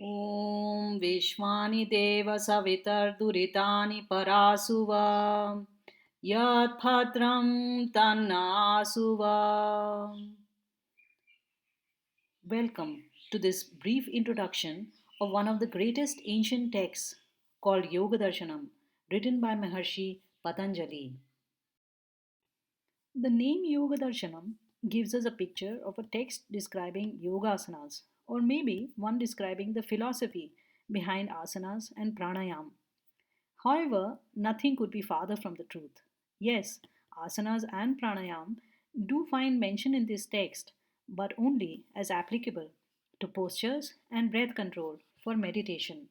Om विश्वानि Dev सवितर्दुरितानि परासुवा यत्भद्रं तन्नासुवा. Welcome to this brief introduction of one of the greatest ancient texts called Yogadarshanam, written by Maharshi Patanjali. The name Yogadarshanam gives us a picture of a text describing yogasanas, or maybe one describing the philosophy behind asanas and pranayam. However, nothing could be farther from the truth. Yes, asanas and pranayam do find mention in this text, but only as applicable to postures and breath control for meditation.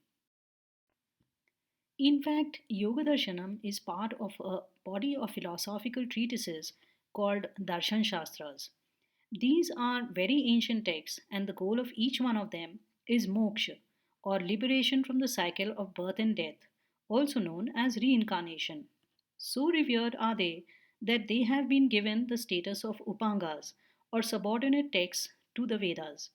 In fact, Yogadarshanam is part of a body of philosophical treatises called Darshan Shastras. These are very ancient texts, and the goal of each one of them is moksha, or liberation from the cycle of birth and death, also known as reincarnation. So revered are they that they have been given the status of upangas, or subordinate texts to the Vedas.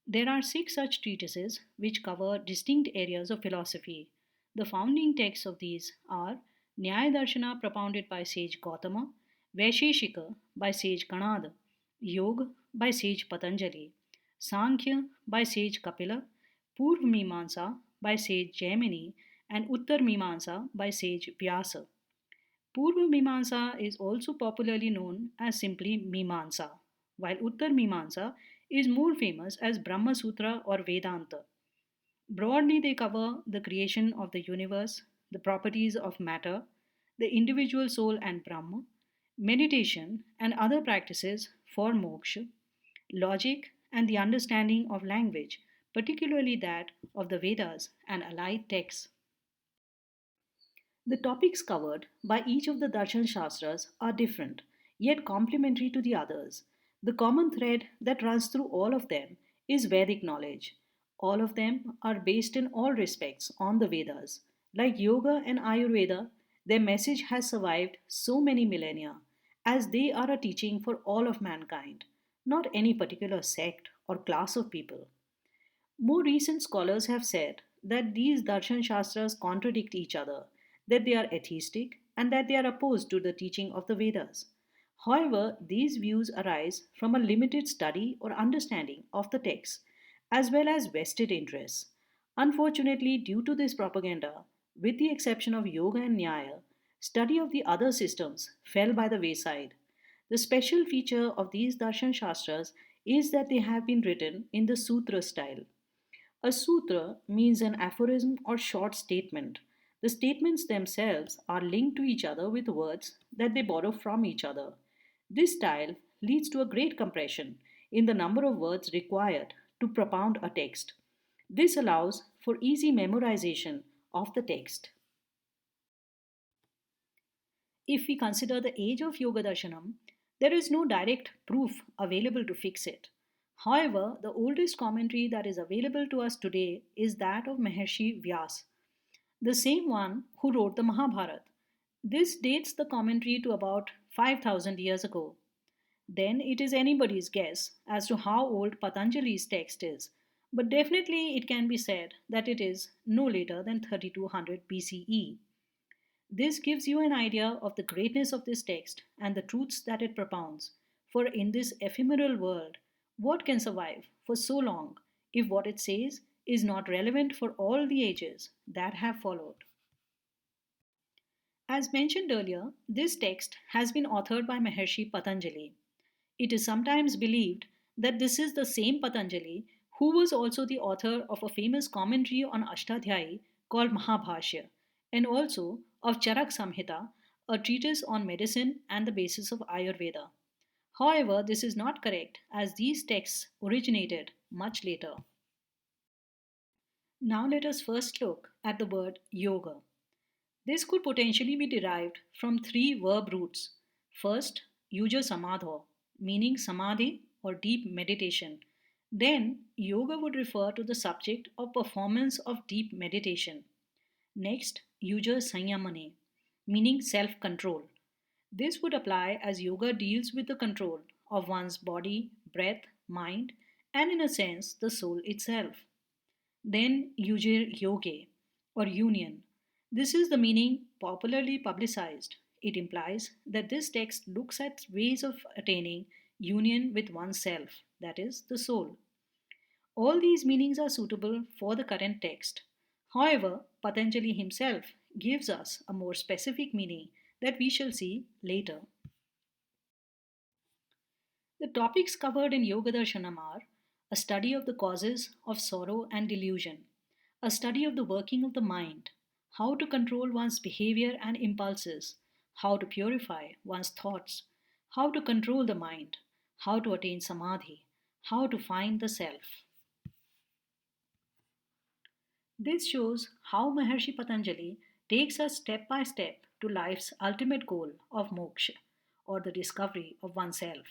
There are six such treatises which cover distinct areas of philosophy. The founding texts of these are Nyaya propounded by sage Gautama, Vaisheshika by sage Kanada, Yoga by sage Patanjali, Sankhya by sage Kapila, Purv Mimamsa by sage Jaimini, and Uttar Mimamsa by sage Vyasa. Purva Mimamsa is also popularly known as simply Mimamsa, while Uttar Mimamsa is more famous as Brahma Sutra or Vedanta. Broadly, they cover the creation of the universe, the properties of matter, the individual soul and Brahma, meditation, and other practices for moksha, logic, and the understanding of language, particularly that of the Vedas and allied texts. The topics covered by each of the Darshan Shastras are different, yet complementary to the others. The common thread that runs through all of them is Vedic knowledge. All of them are based in all respects on the Vedas. Like Yoga and Ayurveda, their message has survived so many millennia, as they are a teaching for all of mankind, not any particular sect or class of people. More recent scholars have said that these Darshan Shastras contradict each other, that they are atheistic, and that they are opposed to the teaching of the Vedas. However, these views arise from a limited study or understanding of the text, as well as vested interests. Unfortunately, due to this propaganda, with the exception of Yoga and Nyaya, study of the other systems fell by the wayside. The special feature of these Darshan Shastras is that they have been written in the Sutra style. A sutra means an aphorism or short statement. The statements themselves are linked to each other with words that they borrow from each other. This style leads to a great compression in the number of words required to propound a text. This allows for easy memorization of the text. If we consider the age of Yoga Darshanam, there is no direct proof available to fix it. However, the oldest commentary that is available to us today is that of Maharshi Vyas, the same one who wrote the Mahabharata. This dates the commentary to about 5000 years ago. Then it is anybody's guess as to how old Patanjali's text is, but definitely it can be said that it is no later than 3200 BCE. This gives you an idea of the greatness of this text and the truths that it propounds. For in this ephemeral world, what can survive for so long if what it says is not relevant for all the ages that have followed? As mentioned earlier, this text has been authored by Maharshi Patanjali. It is sometimes believed that this is the same Patanjali who was also the author of a famous commentary on Ashtadhyayi called Mahabhashya, and also of Charak Samhita, a treatise on medicine and the basis of Ayurveda. However, this is not correct as these texts originated much later. Now let us first look at the word yoga. This could potentially be derived from three verb roots. First, yuja samadho, meaning samadhi or deep meditation. Then, yoga would refer to the subject of performance of deep meditation. Next, yuja sanyamane, meaning self control. This would apply as yoga deals with the control of one's body, breath, mind, and in a sense, the soul itself. Then yoge or union. This is the meaning popularly publicized. It implies that this text looks at ways of attaining union with oneself, that is, the soul. All these meanings are suitable for the current text. However, Patanjali himself gives us a more specific meaning that we shall see later. The topics covered in Yogadarshanam are a study of the causes of sorrow and delusion, a study of the working of the mind, how to control one's behavior and impulses, how to purify one's thoughts, how to control the mind, how to attain samadhi, how to find the self. This shows how Maharshi Patanjali takes us step by step to life's ultimate goal of moksha, or the discovery of oneself.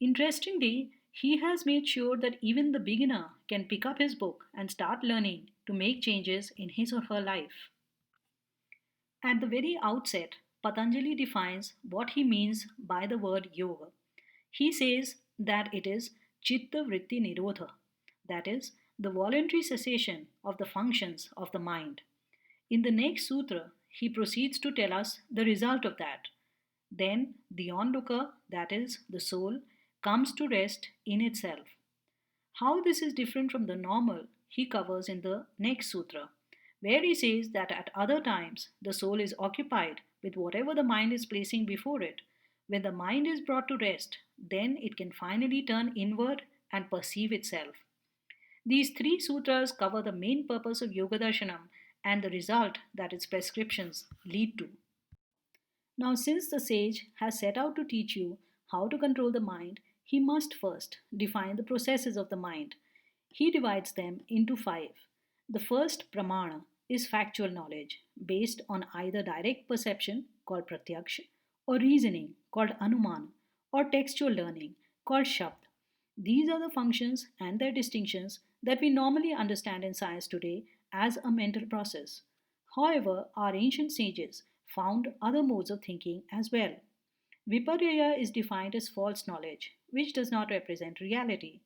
Interestingly, he has made sure that even the beginner can pick up his book and start learning to make changes in his or her life. At the very outset, Patanjali defines what he means by the word yoga. He says that it is chitta vritti nirodha, that is, the voluntary cessation of the functions of the mind. In the next sutra, he proceeds to tell us the result of that. Then the onlooker, that is, the soul, comes to rest in itself. How this is different from the normal, he covers in the next sutra, where he says that at other times the soul is occupied with whatever the mind is placing before it. When the mind is brought to rest, then it can finally turn inward and perceive itself. These three sutras cover the main purpose of Yoga Darshanam and the result that its prescriptions lead to. Now, since the sage has set out to teach you how to control the mind, he must first define the processes of the mind. He divides them into five. The first, pramana, is factual knowledge based on either direct perception, called pratyaksha, or reasoning, called anuman, or textual learning, called shabd. These are the functions and their distinctions that we normally understand in science today as a mental process. However, our ancient sages found other modes of thinking as well. Viparya is defined as false knowledge, which does not represent reality.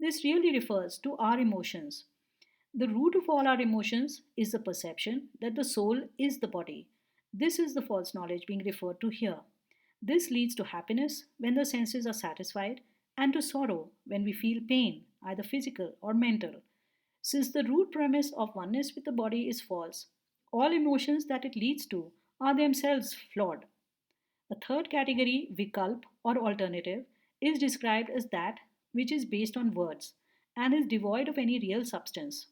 This really refers to our emotions. The root of all our emotions is the perception that the soul is the body. This is the false knowledge being referred to here. This leads to happiness when the senses are satisfied and to sorrow when we feel pain, either physical or mental. Since the root premise of oneness with the body is false, all emotions that it leads to are themselves flawed. A third category, vikalp or alternative, is described as that which is based on words and is devoid of any real substance.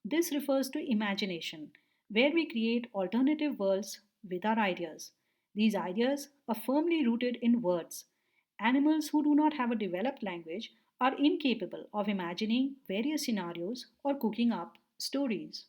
This refers to imagination, where we create alternative worlds with our ideas. These ideas are firmly rooted in words. Animals who do not have a developed language are incapable of imagining various scenarios or cooking up stories.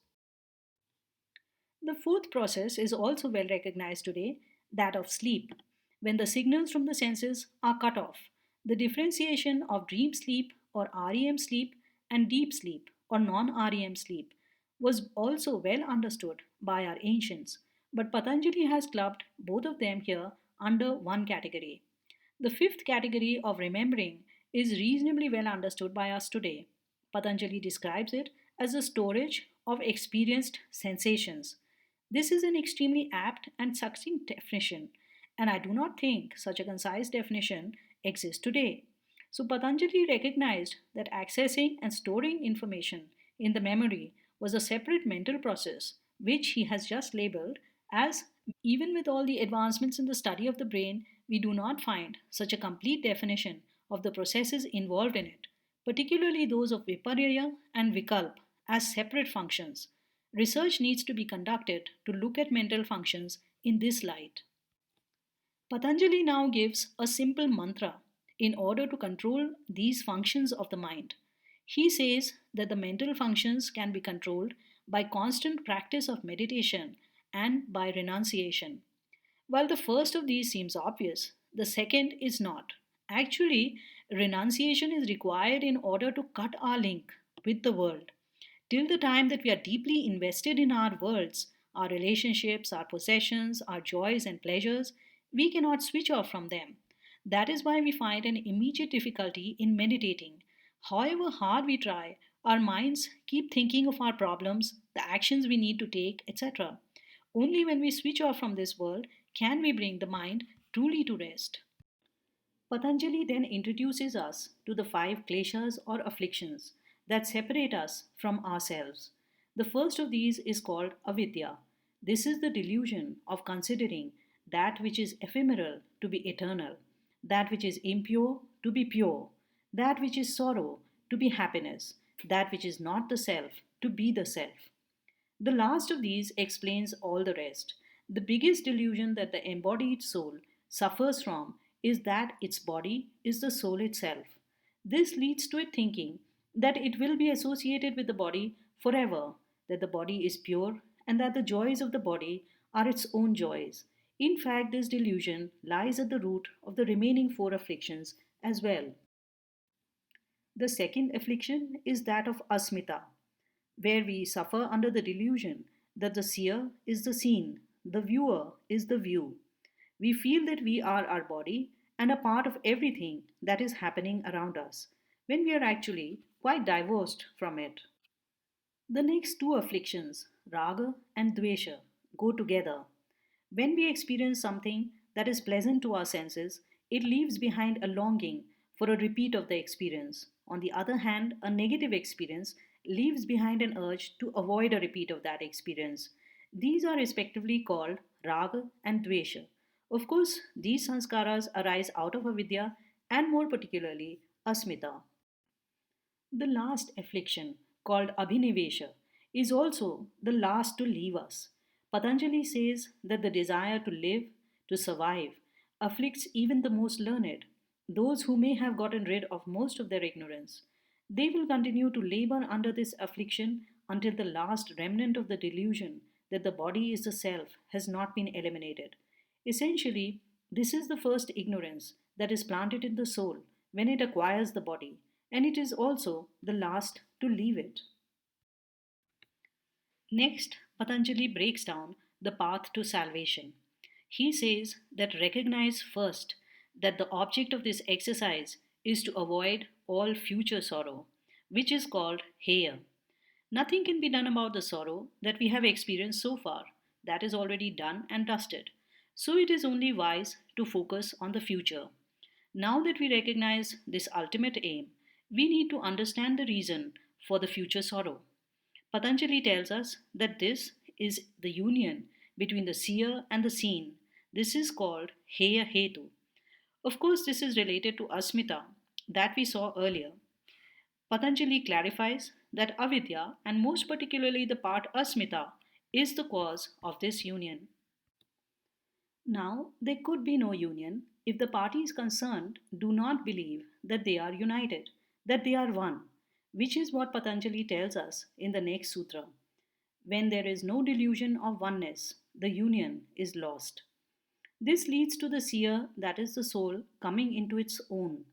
The fourth process is also well recognized today, that of sleep. When the signals from the senses are cut off, the differentiation of dream sleep or REM sleep and deep sleep or non REM sleep was also well understood by our ancients, but Patanjali has clubbed both of them here under one category. The fifth category of remembering is reasonably well understood by us today. Patanjali describes it as the storage of experienced sensations. This is an extremely apt and succinct definition, and I do not think such a concise definition exists today. So, Patanjali recognized that accessing and storing information in the memory was a separate mental process, which he has just labeled as. Even with all the advancements in the study of the brain, we do not find such a complete definition of the processes involved in it, particularly those of Viparya and Vikalp as separate functions. Research needs to be conducted to look at mental functions in this light. Patanjali now gives a simple mantra in order to control these functions of the mind. He says that the mental functions can be controlled by constant practice of meditation and by renunciation. While the first of these seems obvious, the second is not. Actually, renunciation is required in order to cut our link with the world. Till the time that we are deeply invested in our worlds, our relationships, our possessions, our joys and pleasures, we cannot switch off from them. That is why we find an immediate difficulty in meditating. However hard we try, Our minds keep thinking of our problems, the actions we need to take, etc. Only when we switch off from this world can we bring the mind truly to rest. Patanjali then introduces us to the five kleshas or afflictions that separate us from ourselves. The first of these is called avidya. This is the delusion of considering that which is ephemeral to be eternal, that which is impure to be pure, that which is sorrow to be happiness, that which is not the self to be the self. The last of these explains all the rest. The biggest delusion that the embodied soul suffers from is that its body is the soul itself. This leads to it thinking that it will be associated with the body forever, that the body is pure, and that the joys of the body are its own joys. In fact, this delusion lies at the root of the remaining four afflictions as well. The second affliction is that of asmita, where we suffer under the delusion that the seer is the seen, the viewer is the view. We feel that we are our body and a part of everything that is happening around us, when we are actually quite divorced from it. The next two afflictions, raga and dvesha, go together. When we experience something that is pleasant to our senses, it leaves behind a longing for a repeat of the experience. On the other hand, a negative experience leaves behind an urge to avoid a repeat of that experience. These are respectively called raga and dvesha. Of course, these sanskaras arise out of avidya and more particularly asmita. The last affliction, called Abhinivesha, is also the last to leave us. Patanjali says that the desire to live, to survive, afflicts even the most learned, those who may have gotten rid of most of their ignorance. They will continue to labor under this affliction until the last remnant of the delusion that the body is the self has not been eliminated. Essentially, this is the first ignorance that is planted in the soul when it acquires the body, and it is also the last to leave it. Next, Patanjali breaks down the path to salvation. He says that recognize first that the object of this exercise is to avoid all future sorrow, which is called heya. Nothing can be done about the sorrow that we have experienced so far. That is already done and dusted. So it is only wise to focus on the future. Now that we recognize this ultimate aim, we need to understand the reason for the future sorrow. Patanjali tells us that this is the union between the seer and the seen. This is called Heya Hetu. Of course, this is related to Asmita that we saw earlier. Patanjali clarifies that avidya, and most particularly the part asmita, is the cause of this union. Now, there could be no union if the parties concerned do not believe that they are united, that they are one, which is what Patanjali tells us in the next sutra. When there is no delusion of oneness, the union is lost. This leads to the seer, that is the soul, coming into its own.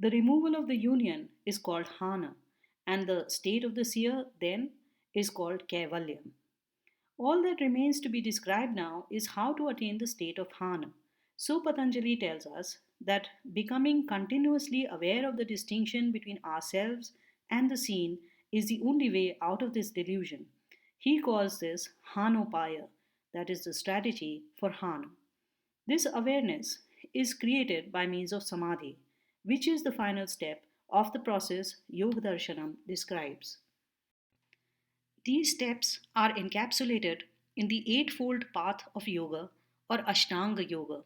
The removal of the union is called hana, and the state of the seer then is called kaivalyam. All that remains to be described now is how to attain the state of hana. So Patanjali tells us that becoming continuously aware of the distinction between ourselves and the seen is the only way out of this delusion. He calls this hanopaya, that is the strategy for hana. This awareness is created by means of samadhi, which is the final step of the process Yogadarshanam describes. These steps are encapsulated in the eightfold path of yoga or Ashtanga yoga.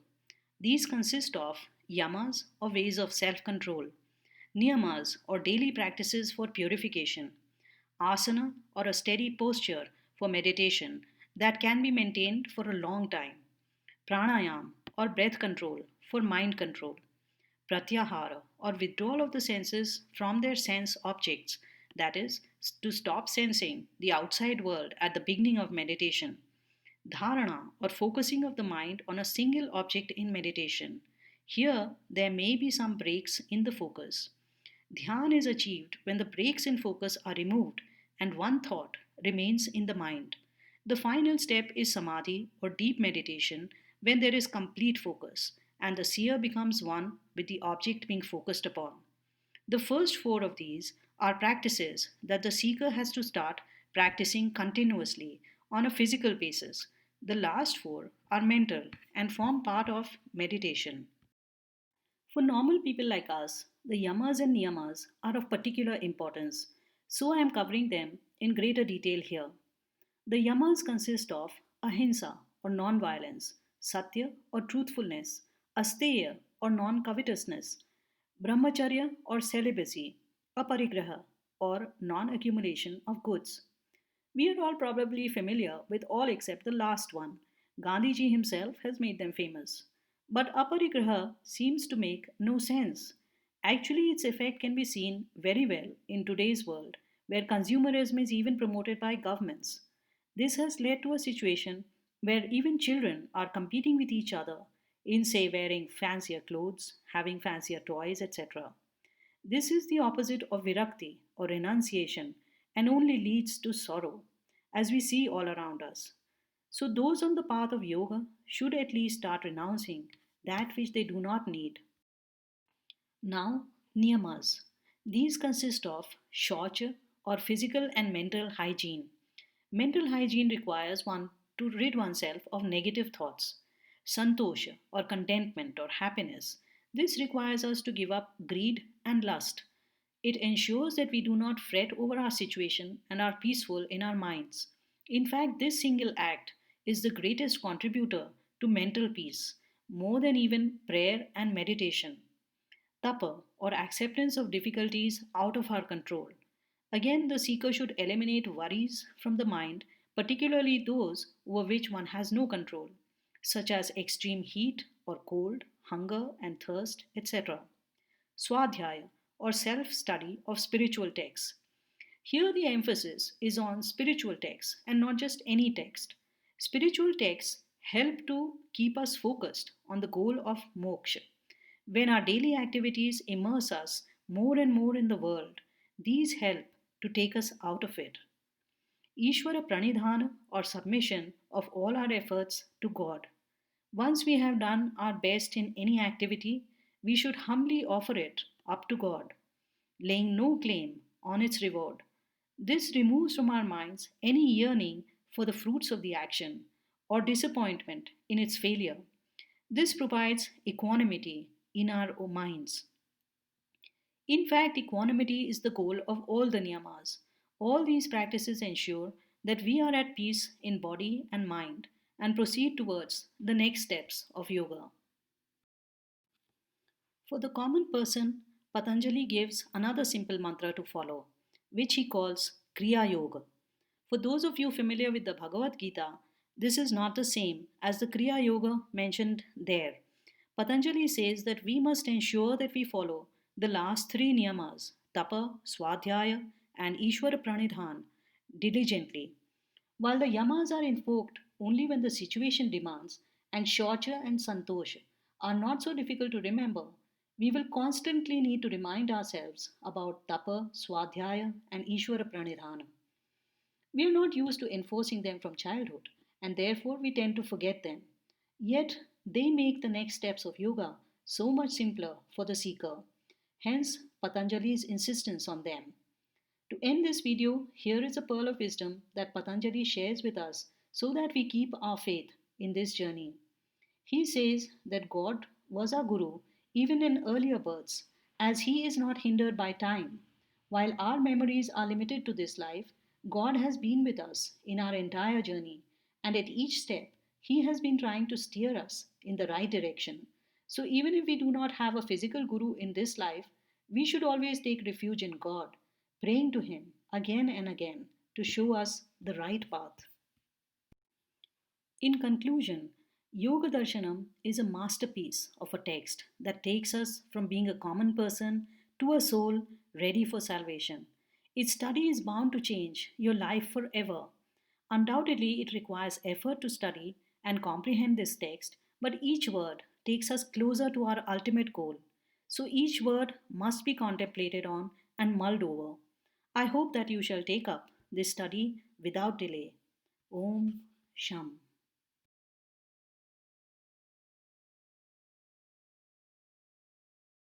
These consist of yamas or ways of self control, niyamas or daily practices for purification, asana or a steady posture for meditation that can be maintained for a long time, pranayam or breath control for mind control, pratyahara or withdrawal of the senses from their sense objects, that is, to stop sensing the outside world at the beginning of meditation, dharana or focusing of the mind on a single object in meditation. Here, there may be some breaks in the focus. Dhyan is achieved when the breaks in focus are removed and one thought remains in the mind. The final step is samadhi or deep meditation when there is complete focus and the seer becomes one with the object being focused upon. The first four of these are practices that the seeker has to start practicing continuously on a physical basis. The last four are mental and form part of meditation. For normal people like us, the yamas and niyamas are of particular importance, so I am covering them in greater detail here. The yamas consist of ahimsa or non-violence, satya or truthfulness, asteya or non-covetousness, brahmacharya or celibacy, aparigraha or non-accumulation of goods. We are all probably familiar with all except the last one. Gandhiji himself has made them famous. But aparigraha seems to make no sense. Actually, its effect can be seen very well in today's world, where consumerism is even promoted by governments. This has led to a situation where even children are competing with each other in, say, wearing fancier clothes, having fancier toys, etc. This is the opposite of virakti or renunciation and only leads to sorrow, as we see all around us. So, those on the path of yoga should at least start renouncing that which they do not need. Now, niyamas. These consist of shaucha or physical and mental hygiene. Mental hygiene requires one to rid oneself of negative thoughts. Santosha or contentment or happiness. This requires us to give up greed and lust. It ensures that we do not fret over our situation and are peaceful in our minds. In fact, this single act is the greatest contributor to mental peace, more than even prayer and meditation. Tapa, or acceptance of difficulties out of our control. Again, the seeker should eliminate worries from the mind, particularly those over which one has no control, such as extreme heat or cold, hunger and thirst, etc. Swadhyaya, or self study of spiritual texts. Here, the emphasis is on spiritual texts and not just any text. Spiritual texts help to keep us focused on the goal of moksha. When our daily activities immerse us more and more in the world, these help to take us out of it. Ishvara pranidhana or submission of all our efforts to God. Once we have done our best in any activity, we should humbly offer it up to God, laying no claim on its reward. This removes from our minds any yearning for the fruits of the action or disappointment in its failure. This provides equanimity in our minds. In fact, equanimity is the goal of all the niyamas. All these practices ensure that we are at peace in body and mind and proceed towards the next steps of yoga. For the common person, Patanjali gives another simple mantra to follow, which he calls Kriya Yoga. For those of you familiar with the Bhagavad Gita, this is not the same as the Kriya Yoga mentioned there. Patanjali says that we must ensure that we follow the last three niyamas, tapa, swadhyaya, and Ishwara pranidhan, diligently. While the yamas are invoked only when the situation demands, and shaucha and santosha are not so difficult to remember, we will constantly need to remind ourselves about tapa, swadhyaya, and Ishwara pranidhana. We are not used to enforcing them from childhood, and therefore we tend to forget them. Yet, they make the next steps of yoga so much simpler for the seeker. Hence, Patanjali's insistence on them. To end this video, here is a pearl of wisdom that Patanjali shares with us so that we keep our faith in this journey. He says that God was our Guru even in earlier births, as He is not hindered by time. While our memories are limited to this life, God has been with us in our entire journey, and at each step, He has been trying to steer us in the right direction. So, even if we do not have a physical Guru in this life, we should always take refuge in God, praying to Him again and again to show us the right path. In conclusion, Yogadarshanam is a masterpiece of a text that takes us from being a common person to a soul ready for salvation. Its study is bound to change your life forever. Undoubtedly, it requires effort to study and comprehend this text, but each word takes us closer to our ultimate goal. So each word must be contemplated on and mulled over. I hope that you shall take up this study without delay. Om Sham.